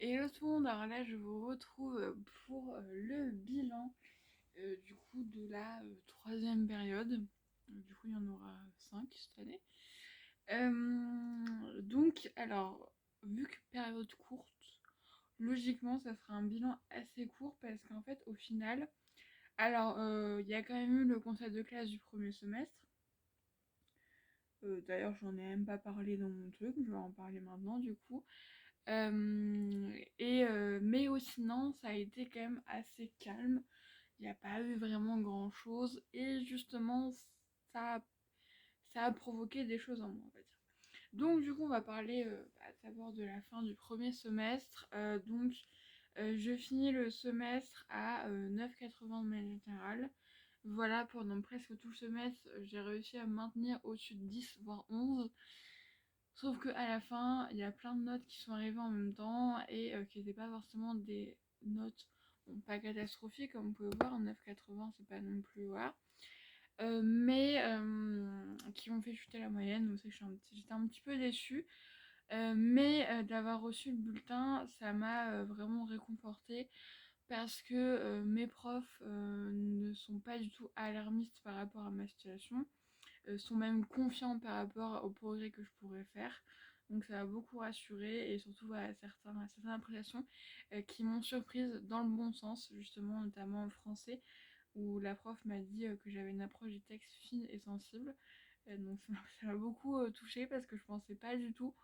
Hello tout le monde, alors là je vous retrouve pour le bilan du coup de la troisième période. Du coup il y en aura 5 cette année. Donc alors, vu que période courte, logiquement ça sera un bilan assez court parce qu'en fait au final, alors il y a quand même eu le conseil de classe du premier semestre. D'ailleurs j'en ai même pas parlé dans mon truc, je vais en parler maintenant du coup. Mais aussi non, ça a été quand même assez calme. Il n'y a pas eu vraiment grand chose. Et justement, ça, ça a provoqué des choses en moi, on va dire. Donc du coup, on va parler d'abord de la fin du premier semestre. Je finis le semestre à 9,80 de moyenne générale. Voilà, pendant presque tout le semestre, j'ai réussi à me maintenir au-dessus de 10, voire 11. Sauf qu'à la fin, il y a plein de notes qui sont arrivées en même temps et qui n'étaient pas forcément des notes, bon, pas catastrophiques comme vous pouvez voir, 9,80 c'est pas non plus, voilà. Mais qui m'ont fait chuter la moyenne, donc j'étais un petit peu déçue. Mais d'avoir reçu le bulletin, ça m'a vraiment réconfortée parce que mes profs ne sont pas du tout alarmistes par rapport à ma situation, sont même confiants par rapport au progrès que je pourrais faire. Donc ça m'a beaucoup rassurée et surtout à certaines appréciations qui m'ont surprise dans le bon sens, justement notamment en français, où la prof m'a dit que j'avais une approche du texte fine et sensible. Donc ça m'a beaucoup touchée parce que je pensais pas du tout.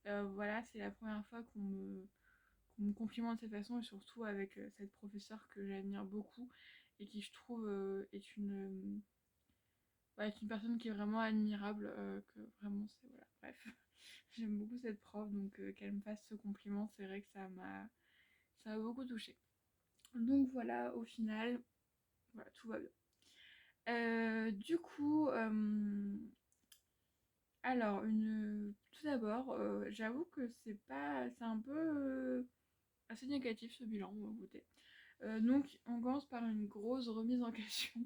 Voilà, c'est la première fois qu'on me complimente de cette façon et surtout avec cette professeure que j'admire beaucoup et qui je trouve est une personne qui est vraiment admirable, que vraiment c'est voilà, bref. J'aime beaucoup cette prof, donc qu'elle me fasse ce compliment, c'est vrai que ça m'a beaucoup touchée. Donc voilà, au final, voilà, tout va bien. Du coup, alors tout d'abord, j'avoue que c'est un peu assez négatif ce bilan, on va goûter. Donc on commence par une grosse remise en question.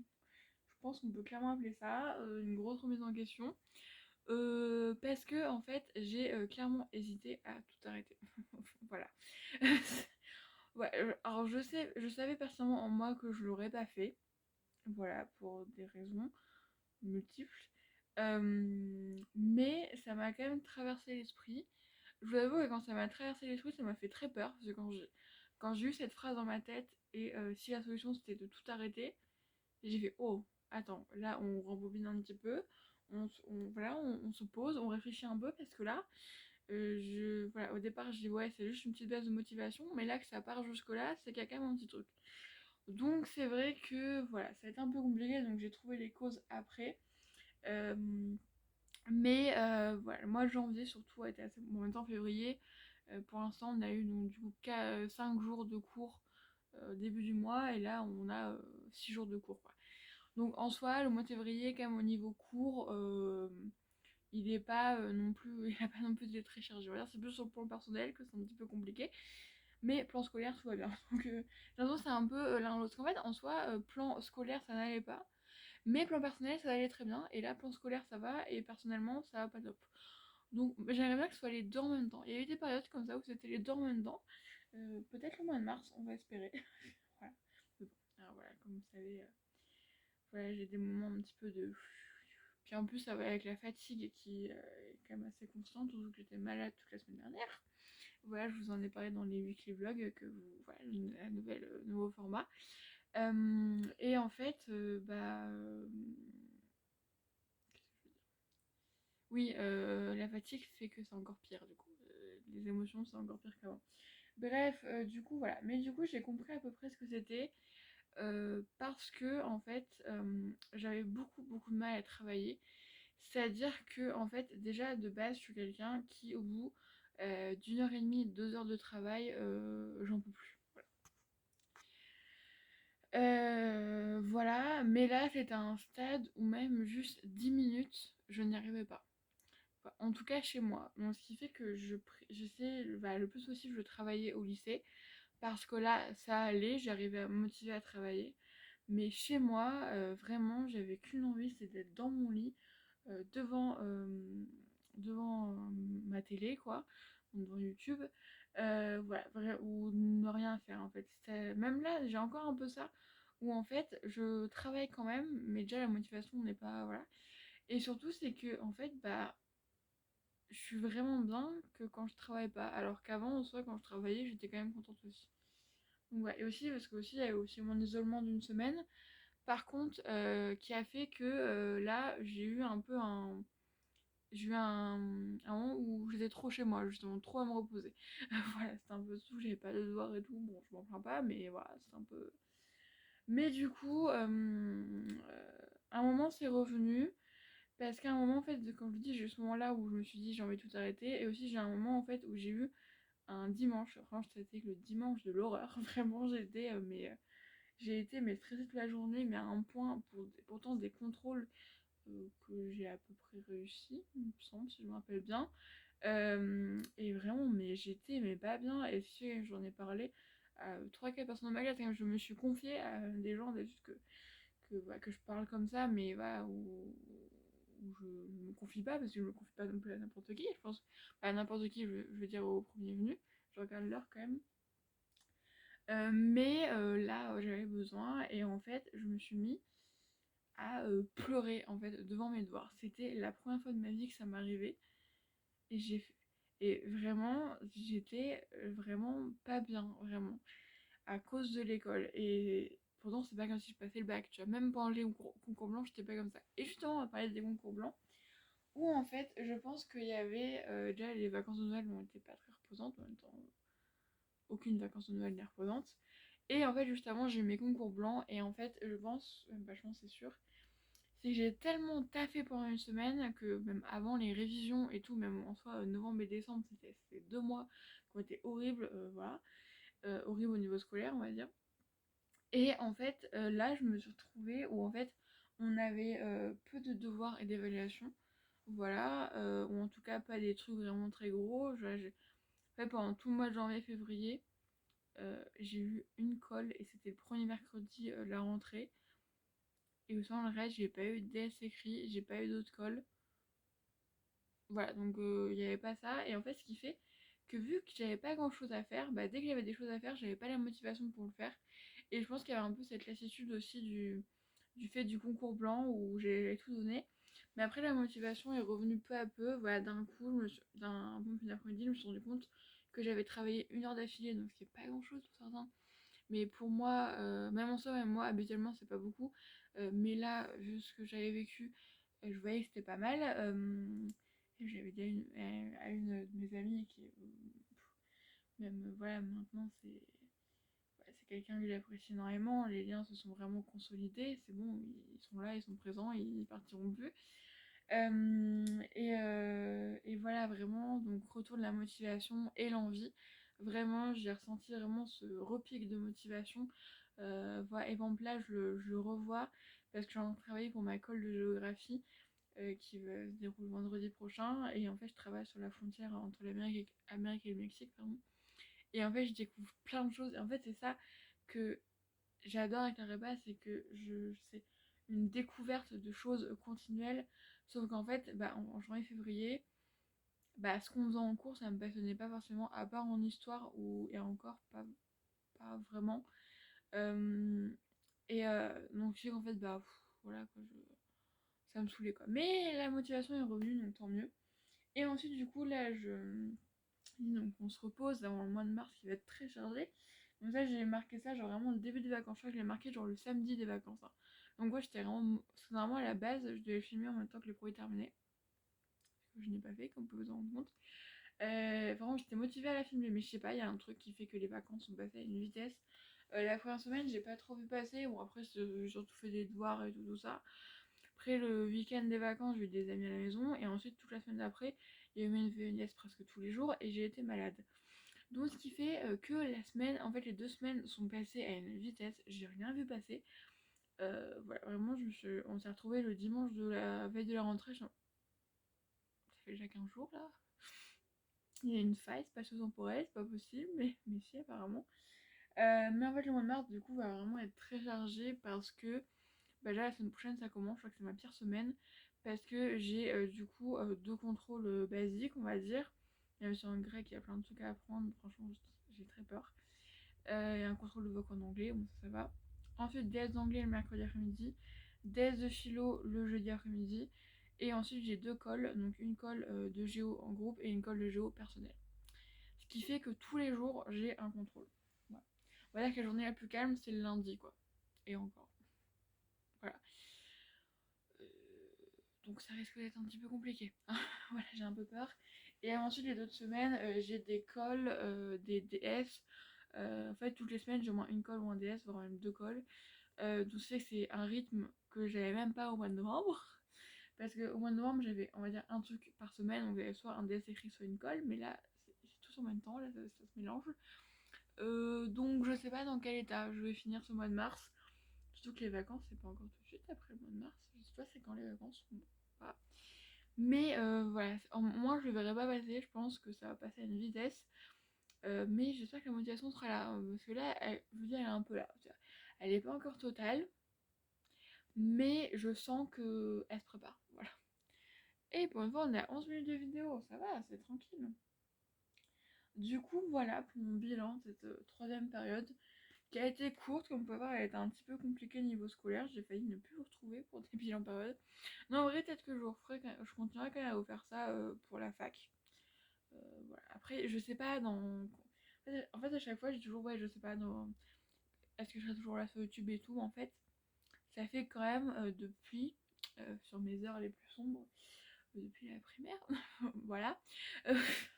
Je pense qu'on peut clairement appeler ça une grosse remise en question. Parce que en fait j'ai clairement hésité à tout arrêter. Voilà. Ouais, alors je savais personnellement en moi que je l'aurais pas fait. Voilà, pour des raisons multiples. Mais ça m'a quand même traversé l'esprit. Je vous avoue que quand ça m'a traversé l'esprit, ça m'a fait très peur. Parce que quand j'ai eu cette phrase dans ma tête, et si la solution c'était de tout arrêter, j'ai fait oh, attends, là on rembobine un petit peu, voilà, on se pose, on réfléchit un peu parce que là, voilà, au départ je dis ouais, c'est juste une petite baisse de motivation, mais là que ça part jusque-là, c'est qu'il y a quand même un petit truc. Donc c'est vrai que voilà, ça a été un peu compliqué, donc j'ai trouvé les causes après. Euh, mais voilà, moi janvier surtout a été assez bon. En même temps février, pour l'instant on a eu donc du coup 5 jours de cours début du mois et là on a 6 jours de cours quoi. Donc en soi le mois de février quand même au niveau cours il est pas non plus il a pas non plus été très chargé. On va dire c'est plus sur le plan personnel que c'est un petit peu compliqué. Mais plan scolaire tout va bien. Donc j'ai l'impression que c'est un peu l'un l'autre. En fait en soi plan scolaire ça n'allait pas. Mais plan personnel, ça allait très bien. Et là, plan scolaire, ça va. Et personnellement, ça va pas top. Donc, j'aimerais bien que ce soit les deux en même temps. Il y a eu des périodes comme ça où c'était les deux en même temps. Peut-être le mois de mars, on va espérer. Voilà. Mais bon, alors voilà, comme vous savez, voilà, j'ai des moments un petit peu de. Puis en plus, ça va avec la fatigue qui est quand même assez constante, surtout que j'étais malade toute la semaine dernière. Voilà, je vous en ai parlé dans les weekly vlogs, que vous, voilà, la nouvelle, nouveau format. Et en fait, oui, la fatigue fait que c'est encore pire du coup. Les émotions c'est encore pire qu'avant. Bref, du coup voilà. Mais du coup j'ai compris à peu près ce que c'était. Parce que en fait j'avais beaucoup de mal à travailler. C'est-à-dire que en fait déjà de base je suis quelqu'un qui au bout d'une heure et demie, 2 heures de travail, j'en peux plus. Voilà, mais là c'était un stade où même juste 10 minutes je n'y arrivais pas. Enfin, en tout cas chez moi. Donc, ce qui fait que j'essaie le plus possible de travailler au lycée. Parce que là, ça allait, j'arrivais à me motiver à travailler. Mais chez moi, vraiment, j'avais qu'une envie, c'est d'être dans mon lit, devant ma télé, quoi, donc devant YouTube, Voilà, ou ne rien faire en fait. Même là, j'ai encore un peu ça, où en fait, je travaille quand même, mais déjà la motivation n'est pas, voilà. Et surtout, c'est que en fait, bah, je suis vraiment bien que quand je travaille pas, alors qu'avant, en soi, quand je travaillais, j'étais quand même contente aussi. Donc, ouais, et aussi, parce que aussi, il y avait aussi mon isolement d'une semaine, par contre, qui a fait que là, j'ai eu un moment où j'étais trop chez moi, justement, trop à me reposer. Voilà, c'était un peu tout, j'avais pas de devoirs et tout, bon, je m'en plains pas, mais voilà, c'est un peu... Mais du coup, à un moment, c'est revenu, parce qu'à un moment, en fait, comme je dis, j'ai eu ce moment-là où je me suis dit, j'ai envie de tout arrêter, et aussi j'ai un moment, en fait, où j'ai eu un dimanche, franchement, c'était le dimanche de l'horreur, vraiment, j'ai été mais stressée toute la journée, mais à un point, pourtant des contrôles que j'ai à peu près réussi, il me semble, si je me rappelle bien. Et vraiment, mais j'étais mais pas bien. Et si j'en ai parlé à 3-4 personnes dans ma classe, quand je me suis confiée à des gens d'habitude que je parle comme ça, mais voilà, où je me confie pas, parce que je me confie pas non plus à n'importe qui, je pense. Pas à n'importe qui, je veux dire au premier venu. Je regarde l'heure quand même. Mais là, j'avais besoin, et en fait, je me suis mis à pleurer en fait devant mes devoirs. C'était la première fois de ma vie que ça m'arrivait, et et vraiment j'étais vraiment pas bien, vraiment, à cause de l'école. Et pourtant c'est pas comme si je passais le bac, tu vois, même pendant les concours blancs j'étais pas comme ça. Et justement on va parler des concours blancs, où en fait je pense qu'il y avait déjà les vacances de Noël n'ont été pas très reposantes, en même temps aucune vacances de Noël n'est reposante. Et en fait juste avant j'ai eu mes concours blancs, et en fait je pense, vachement c'est sûr, c'est que j'ai tellement taffé pendant une semaine que même avant les révisions et tout, même en soi novembre et décembre, c'était 2 mois qui ont été horribles, voilà, horribles au niveau scolaire on va dire. Et en fait là je me suis retrouvée où en fait on avait peu de devoirs et d'évaluations, voilà, ou en tout cas pas des trucs vraiment très gros. En fait, pendant tout le mois de janvier-février, j'ai eu une colle, et c'était le premier mercredi de la rentrée. Et au sein le reste, j'ai pas eu de DS écrit, j'ai pas eu d'autres colle. Voilà, donc il n'y avait pas ça. Et en fait, ce qui fait que vu que j'avais pas grand chose à faire, bah, dès que j'avais des choses à faire, j'avais pas la motivation pour le faire. Et je pense qu'il y avait un peu cette lassitude aussi du fait du concours blanc où j'ai tout donné. Mais après, la motivation est revenue peu à peu. Voilà, d'un coup, d'un bon après-midi, je me suis rendu compte que j'avais travaillé 1 heure d'affilée, donc ce qui est pas grand chose pour certains. Mais pour moi, même en soi, même moi, habituellement, c'est pas beaucoup. Mais là, vu ce que j'avais vécu, je voyais que c'était pas mal. Et j'avais dit à une de mes amies qui, même voilà, maintenant, c'est quelqu'un que j'apprécie énormément. Les liens se sont vraiment consolidés. C'est bon, ils sont là, ils sont présents, ils partiront plus. Et voilà, vraiment, donc retour de la motivation et l'envie. Vraiment, j'ai ressenti vraiment ce repic de motivation. Voilà, et bon, là, je le revois parce que je suis en train de travailler pour ma colle de géographie qui va se dérouler vendredi prochain. Et en fait, je travaille sur la frontière entre l'Amérique et le Mexique, pardon. Et en fait, je découvre plein de choses. Et en fait, c'est ça que j'adore avec la prépa, c'est que c'est une découverte de choses continuelles. Sauf qu'en fait, bah, en janvier-février, bah, ce qu'on faisait en cours, ça me passionnait pas forcément, à part en histoire, et encore pas vraiment. Euh, donc je sais qu'en fait, bah, voilà, quoi, ça me saoulait quoi. Mais la motivation est revenue, donc tant mieux. Et ensuite, du coup, là, donc on se repose avant le mois de mars qui va être très chargé. Donc ça, j'ai marqué ça genre vraiment le début des vacances. Je crois que je l'ai marqué genre le samedi des vacances, hein. Donc ouais, j'étais vraiment... Parce que normalement, à la base, je devais filmer en même temps que le courrier terminé. Ce que je n'ai pas fait, comme vous pouvez vous en rendre compte. Vraiment, j'étais motivée à la filmer, mais je sais pas, il y a un truc qui fait que les vacances sont passées à une vitesse. La première semaine, j'ai pas trop vu passer. Bon, après, j'ai surtout fait des devoirs et tout ça. Après le week-end des vacances, j'ai eu des amis à la maison. Et ensuite, toute la semaine d'après, il y a eu une VNS presque tous les jours et j'ai été malade. Donc ce qui fait que la semaine, en fait les 2 semaines sont passées à une vitesse, j'ai rien vu passer. Voilà, vraiment, on s'est retrouvés le dimanche de la veille de la rentrée. Ça fait déjà 15 jours là. Il y a une faille spatio-temporelle, c'est pas possible, mais si apparemment. Mais en fait le mois de mars du coup va vraiment être très chargé parce que bah, déjà la semaine prochaine ça commence, je crois que c'est ma pire semaine. Parce que j'ai du coup 2 contrôles basiques on va dire. Il y a aussi en grec, il y a plein de trucs à apprendre. Franchement, j'ai très peur. Il y a un contrôle de voc en anglais, bon ça va. Ensuite, DS d'anglais le mercredi après-midi. DS de philo le jeudi après-midi. Et ensuite, j'ai 2 cols. Donc une colle de géo en groupe et une colle de géo personnelle. Ce qui fait que tous les jours, j'ai un contrôle. Voilà. On va dire que la journée la plus calme, c'est le lundi, quoi. Et encore. Voilà. Donc ça risque d'être un petit peu compliqué. Voilà, j'ai un peu peur. Et ensuite, les autres semaines, j'ai des calls, des DS. En fait, toutes les semaines, j'ai au moins une call ou un DS, voire même 2 calls. Donc c'est que c'est un rythme que j'avais même pas au mois de novembre. Parce qu'au mois de novembre, j'avais, on va dire, un truc par semaine. On avait soit un DS écrit, soit une call. Mais là, c'est tous en même temps. Là, ça se mélange. Donc je sais pas dans quel état je vais finir ce mois de mars. Surtout que les vacances, c'est pas encore tout de suite après le mois de mars. Je sais pas c'est quand les vacances. Bon, voilà. Mais voilà, moi je le verrai pas passer. Je pense que ça va passer à une vitesse. Mais j'espère que la motivation sera là. Parce que là, je veux dire, elle est un peu là. Elle est pas encore totale. Mais je sens qu'elle se prépare. Voilà. Et pour une fois, on est à 11 minutes de vidéo. Ça va, c'est tranquille. Du coup, voilà pour mon bilan de cette troisième période, qui a été courte, comme vous pouvez voir, elle a été un petit peu compliquée niveau scolaire. J'ai failli ne plus vous retrouver pour des bilans période. Non, en vrai, peut-être que je referai, je continuerai quand même à vous faire ça pour la fac. Voilà. Après, je sais pas dans. En fait, à chaque fois, j'ai toujours, ouais, je sais pas dans. Est-ce que je serai toujours là sur YouTube et tout. En fait, ça fait quand même depuis, sur mes heures les plus sombres, depuis la primaire, voilà.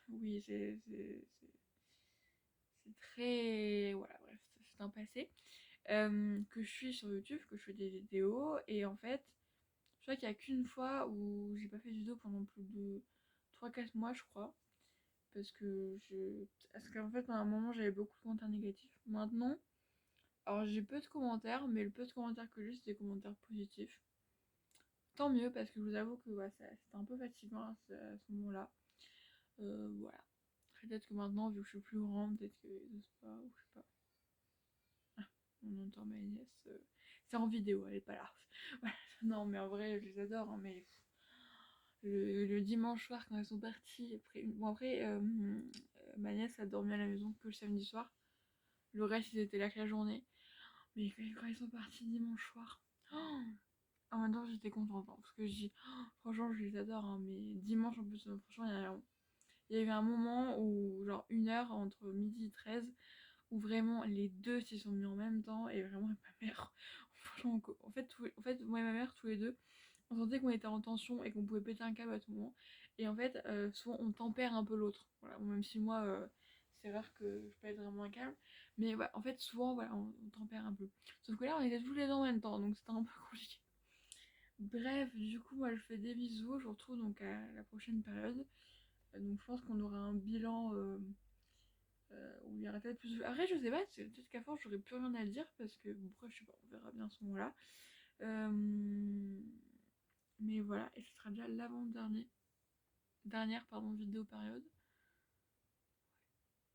Oui, c'est très. Voilà, bref, c'est un passé. Que je suis sur YouTube, que je fais des vidéos, et en fait, je crois qu'il n'y a qu'une fois où j'ai pas fait de vidéo pendant plus de 3-4 mois, je crois. Parce qu'en fait, à un moment, j'avais beaucoup de commentaires négatifs. Maintenant, alors j'ai peu de commentaires, mais le peu de commentaires que j'ai, c'est des commentaires positifs. Tant mieux, parce que je vous avoue que ouais, c'était un peu fatigant à ce moment-là. Voilà. Peut-être que maintenant, vu que je suis plus grande, peut-être que je sais pas, ou je sais pas. On entend ma nièce. C'est en vidéo, elle est pas là. Voilà. Non, mais en vrai, je les adore. Hein, mais le dimanche soir, quand elles sont parties, après, ma nièce a dormi à la maison que le samedi soir. Le reste, ils étaient là que la journée. Mais quand ils sont partis dimanche soir, en même temps, j'étais contente. Hein, parce que je dis, franchement, je les adore. Hein, mais dimanche, en plus, franchement, il y a eu un moment où, genre, 1 heure entre midi et 13, où vraiment les deux s'y sont mis en même temps, et vraiment ma mère, franchement, en fait moi et ma mère tous les deux, on sentait qu'on était en tension et qu'on pouvait péter un câble à tout moment. Et en fait, souvent on tempère un peu l'autre. Voilà, même si moi, c'est rare que je pète vraiment un câble, mais ouais, en fait souvent voilà, on tempère un peu. Sauf que là on était tous les deux en même temps, donc c'était un peu compliqué. Bref, du coup moi je fais des bisous, je vous retrouve donc à la prochaine période. Donc je pense qu'on aura un bilan où il y aura peut-être plus. Après, je sais pas, peut-être qu'à force j'aurais plus rien à dire parce que, bon, bref, je sais pas, on verra bien à ce moment-là. Mais voilà, et ce sera déjà dernière pardon, vidéo période.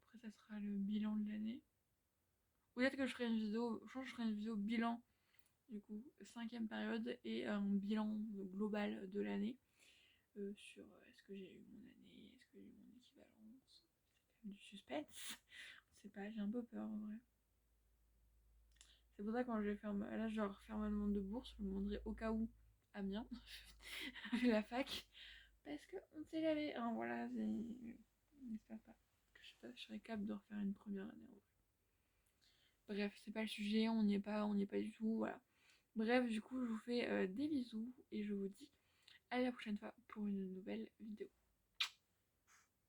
Après, ça sera le bilan de l'année. Peut-être que je ferai une vidéo, je pense que je ferai une vidéo bilan, du coup, cinquième période, et un bilan global de l'année. Sur est-ce que j'ai eu mon année, est-ce que j'ai eu mon équivalence. C'est quand même du suspense. Je sais pas, j'ai un peu peur en vrai. C'est pour ça que quand je vais faire là, je vais refaire ma demande de bourse, je me demanderai au cas où Amiens, la fac, parce qu'on ne sait jamais. Hein, voilà, j'espère pas que je serai capable de refaire une première année. En vrai. Bref, c'est pas le sujet, on n'y est pas du tout, voilà. Bref, du coup, je vous fais des bisous et je vous dis à la prochaine fois pour une nouvelle vidéo.